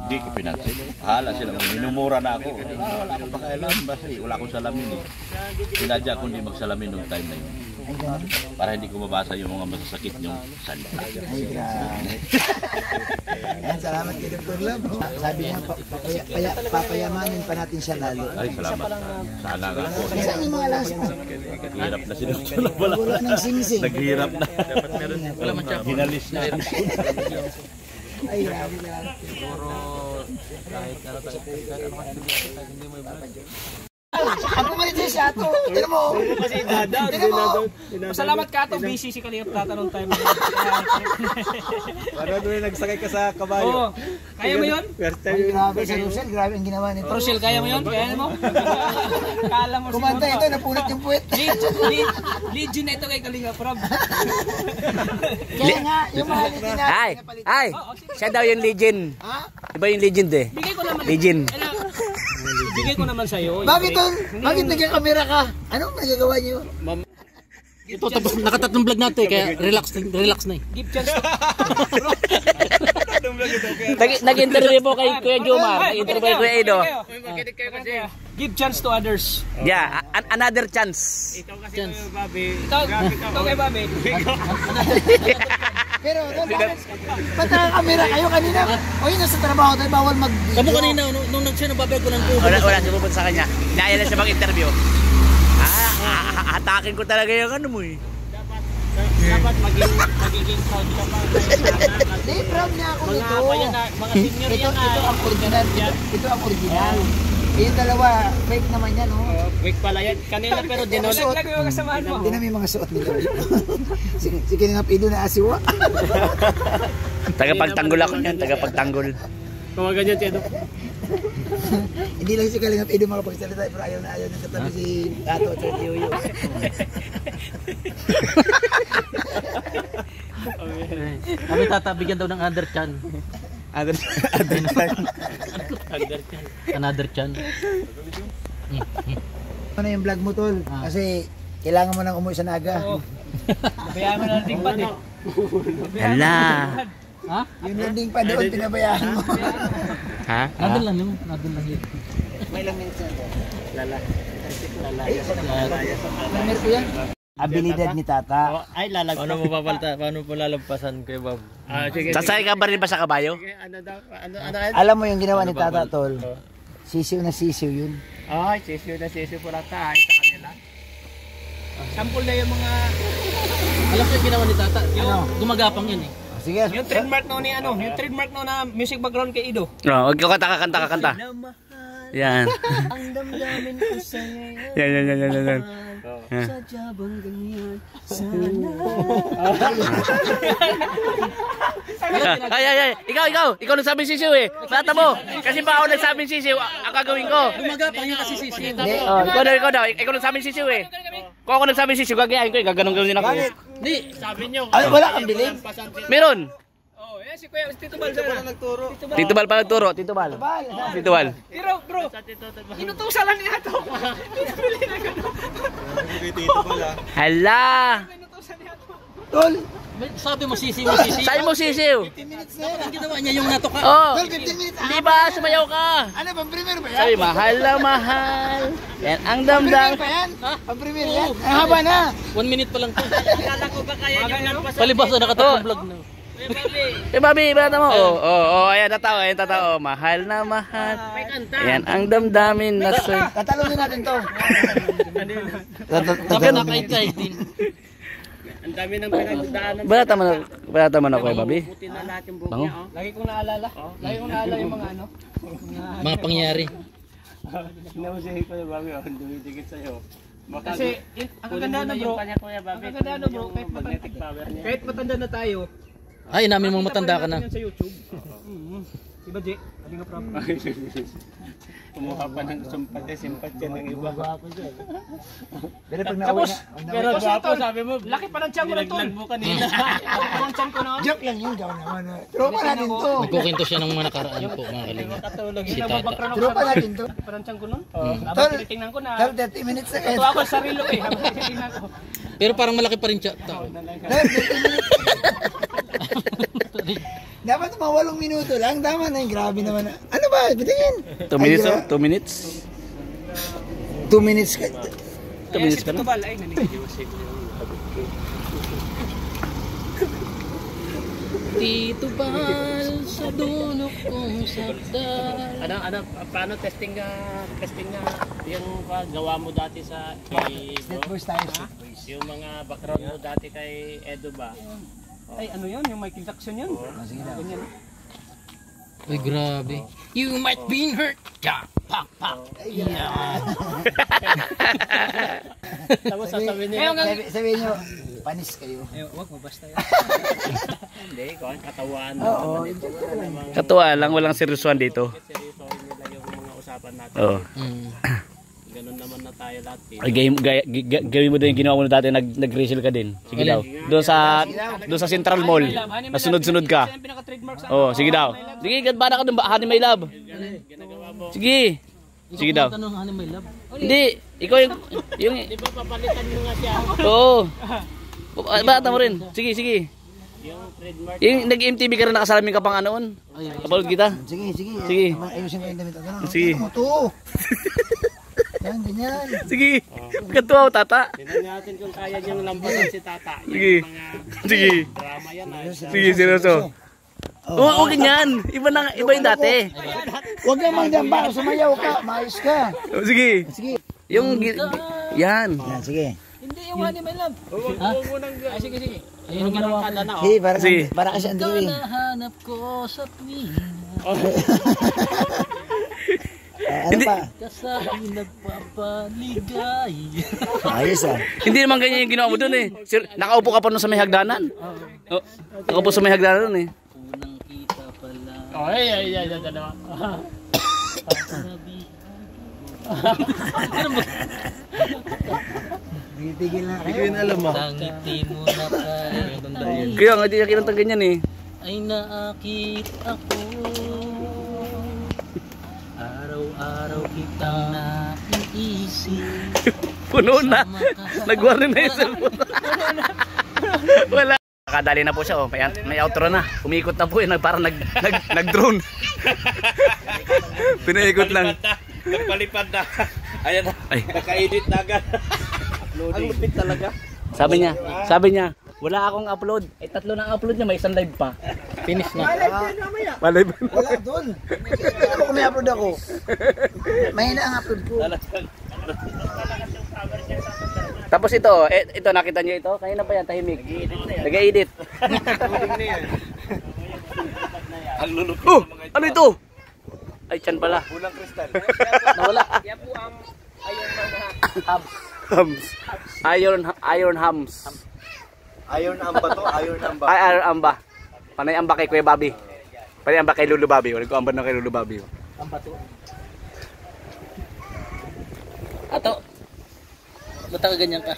Hindi ko pinansin. Hala sila, minumura na ako. Wala akong pakialam, basta wala akong salamin eh. Sinadya ko hindi magsalamin noong time na yun. Para hindi ko mabasa yung mga masasakit yung salita. Salamat kay Dr. Love. Sabi niya, papayamanin pa natin siya lalo. Ay, salamat. Sana nga po. Saan yung mga lasa? Naghihirap na sila. Wala ng singsing. Naghihirap na. Hinalis na. Ay, grabe na. Ako malit siya ito. Tinan mo. Kasi dadaw. Salamat ka to. Busy si Kalingap tatanong time. Para doon nagsakay ka sa kabayo. Kaya mo yun? Ay, grabe sa Rochelle. Grabe ang ginawa nito. Rochelle, kaya mo yun? Kaya mo? Kala mo kumanta ito, napunit yung puwet. Legion na ito kay Kalingap Rob. Kaya nga, yung mahalin din natin. Ay, siya daw yung legend. Iba yung legend eh. Bigay ko naman. Legend. Bigay ko naman sa'yo. Bakit nagkakamera ka? Anong nagagawa niyo? Ito tapos nakatatlong vlog natin kaya relax na eh. Give chance to... Nag-interview po kay Kuya Jomar, nag-interview kay Kuya Edo. Give chance to others. Yeah, another chance. Ikaw kasi kay Bobby. Ikaw kay Bobby. Pero ba't nakakamera kayo kanina? O yun, nasa trabaho tayo, bawal mag-video. Kamu kanina, nung siya nababag ko ng kubo. Wala siya pupunta sa kanya. Inaaya na siya mag-interview. Hatakin ko talaga yung ano mo eh. Dapat magiging proud ka pa. Hindi, proud niya ako nito. Mga senior yan. Ito ang original. Ito ang original. Yung dalawa, fake naman yan, no? Fake pala yan. Kanina pero dinolag lang yung kasamahan mo. Hindi na may mga suot nila. Sige nga, Pido na asiwa. Tagapagtanggol ako yan, tagapagtanggol. Kumaganyan siya, no? Hindi lang si Kalingap Edo makapagsalita pero ayaw na katabi si Tato at si Yoyo. Kami tatabigyan daw ng other chan. Another chan. Ano yung vlog mo, tol? Kasi kailangan mo nang umuwi sa Naga. Bayaan mo na natin pa eh. Hala. Ha? Yung landing pa doon, pinabayaan mo. Ha? Nadal lang yun. Nadal lang yun. May ilang minutes na. Numero ko yan. Abilidad ni Tata. Ay, lalagpas. Paano mo papalta? Paano mo lalampasan kay Bob? Sige. Sasay ka ba rin ba sa kabayo? Ano daw? Ano? Alam mo yung ginawa ni Tata, tol? Sisiw na sisiw yun. Ay, sisiw na sisiw po rata. Ay, sa kanila. Sample na yung mga... Alam ko yung ginawa ni Tata. Gumagapang yun eh. Sige. Yung trademark no ni ano, yung trademark no na music background kay Ido. Huwag ka kanta. Yan. Ang damdamin ko sa'yo. Yan. Sadya bang ganyan? Sana. Ay. Ikaw nagsabing sisiw eh. Mata mo. Kasi pa ako nagsabing sisiw, ang gagawin ko. Gumagapang yun kasi sisi. Ikaw daw. Ikaw nagsabing sisiw eh. Kung ako nagsabing sisiw, gagayahin ko eh. Gaganong din ako. Hindi. Sabi nyo. Ay, wala kang bilhin. Meron. Oh, yan si Kuya Tito Bal sana nagturo. Tito Bal pa nagturo. Tito Bal. Pero bro, inutusan lang niya to. Pinabili na gano'n. Hala. Inutusan niya to. Tol, Sabi mo sisi. Sabi mo sisiw. 15 minutes na yan. Ang ginawa niya yung natuka. Oh. Tol, 15 minutes. Di ba sumayaw ka? Ano, pang-premier ba yan? Sabi, mahal na mahal. Yan ang damdam. Pang-premier ba yan? Pang-premier yan? Ang haba na. 1 minute pa lang to. Akala ko ba kaya yung nagpasa? Palibas na nakatatlong vlog na. Babi, bata mo. Ayan tataw. Mahal na mahal. Yan ang damdamin na soy. Tatalungin natin to. Napakait-kait din. Ang dami ng pinagdaanan. Balata man ako eh, Babi. Buti na lahat yung buhok Bango. niya, oh. Lagi kong naalala. Lagi kong naalala yung mga ano. Mga pangyayari. Namusihin ko yung Bobby, dumidikit sa'yo. Kasi, ang kaganda na bro. Ang kaganda na bro, kahit matanda na tayo. Ay, namin mong matanda ka na. Sa YouTube. Diba, Jay? Aling nga proper. Kumuha pa ng simpatya ng iba. Pero pag nauwi na. Pero gwapo, sabi mo. Laki pa ng tiyan ko na to. Naglag mo kanina. Laki pa ng tiyan ko na. Joke lang yun, gawin naman. Tropa natin to. Nagkukwento siya ng mga nakaraan po, mga kalinga. Si Tata. Tropa natin to. Pa ng tiyan ko nun. Tol, Tinitingnan ko na. tol, 30 minutes na Ito ako sa sarilo eh. Habang tinitingnan ko. Pero parang malaki pa rin siya. Tol, 30 minutes. Dapat mga 8 minuto lang. Tama na yun. Grabe naman. Ano ba? Bitingin. 2 minutes oh? 2 minutes? 2 minutes ka. 2 minutes ka na? Tito Bal sa dulo kong sakdal. Paano testing nga yung gawa mo dati sa Street boys tayo. Street boys. yung mga background mo dati kay Edo ba? Ay, ano yun? Yung Michael Jackson yun? Sige daw. Uy, grabe. You might be hurt. Ja, pak, pak. Yeah. Tapos sasabihin niya, Sabihin nyo, panis kayo. wag mo basta yan. Hindi, katawan. Oo. Katuwa lang, walang seryosohan dito. Seryoso nila yung mga usapan natin. Oo. Ganun naman na tayo lahat. Ay, gawin mo din yung ginawa mo dati, nag-resell ka din. Sige daw. Doon sa Central Mall. Nasunod-sunod ka. Oh, sige daw. Sige, gadbana ka doon, Honey My Love. Sige. Sige daw. Tanong ano may love? Hindi, ikaw yung Di ba papalitan mo nga siya? oo. Bata mo rin. Sige, sige. Yung trademark. Yung nag-MTV ka rin nakasalamin ka pang anoon. Kapalod kita. Sige, sige. Sige. Ayusin ko yung damit. Ano? Sige. Ano mo to? Yan, ganyan. Sige. Katuwa ko, tata. Tingnan natin kung kaya niyang lampasan si Tata. Yung Sige. mga Sige. drama yan. Sige, seryoso. Oo, ganyan. Iba yung dati. Huwag kang manggamba. Sumayaw ka. Maayos ka. Oh, sige. Sige. Yung yan. Yan, sige. Hindi yung honey my love. Huwag mo nang... Sige, sige. Ayun ang ginawa ko. na, Sige, Sige. para kasi Andrew. Nahanap ko sa tuwing. Ano pa? Kasama nagpapaligay. Ayos ah. Hindi naman ganyan yung ginawa mo dun eh. Nakaupo ka pa nun sa may hagdanan. Oh, nakaupo sa may hagdanan dun eh. Unang kita pala. Ay. Sabi. Tigil na. Hindi ko yun alam mo. Tangiti mo na kay Kaya nga, hindi ka kinantang ganyan eh. ay naakit ako. Araw-araw kitang naiisip. Puno na. Nag-war na yung cellphone. Wala. Nakadali na po siya oh. May outro na. Umikot na po eh. Parang nag-drone. Pinaikot lang. Nagpalipad na. Ayan na. Ay. Naka-edit na agad. Ang lupit talaga. Sabi niya, wala akong upload. Eh 3 na ang upload niya, may isang live pa. Finish na. Malive. Wala doon. Ano kung may upload ako? Mahina ang upload ko. Tapos ito, ito nakita niyo ito? Kanina pa yan, tahimik. Nag-edit. Ang lulupit Oh, ng mga ano ito? Ay, tiyan pala. Ulang kristal. Nawala. Yan po ang ayun mga Hams. Iron hams. Iron amba to, iron amba. Ay, iron amba. Panay amba kay Kuya Bobby. Panay amba kay Lulu Bobby. Wala ko amba na kay Lulu Bobby. Ato. Ba't ka ganyan ka?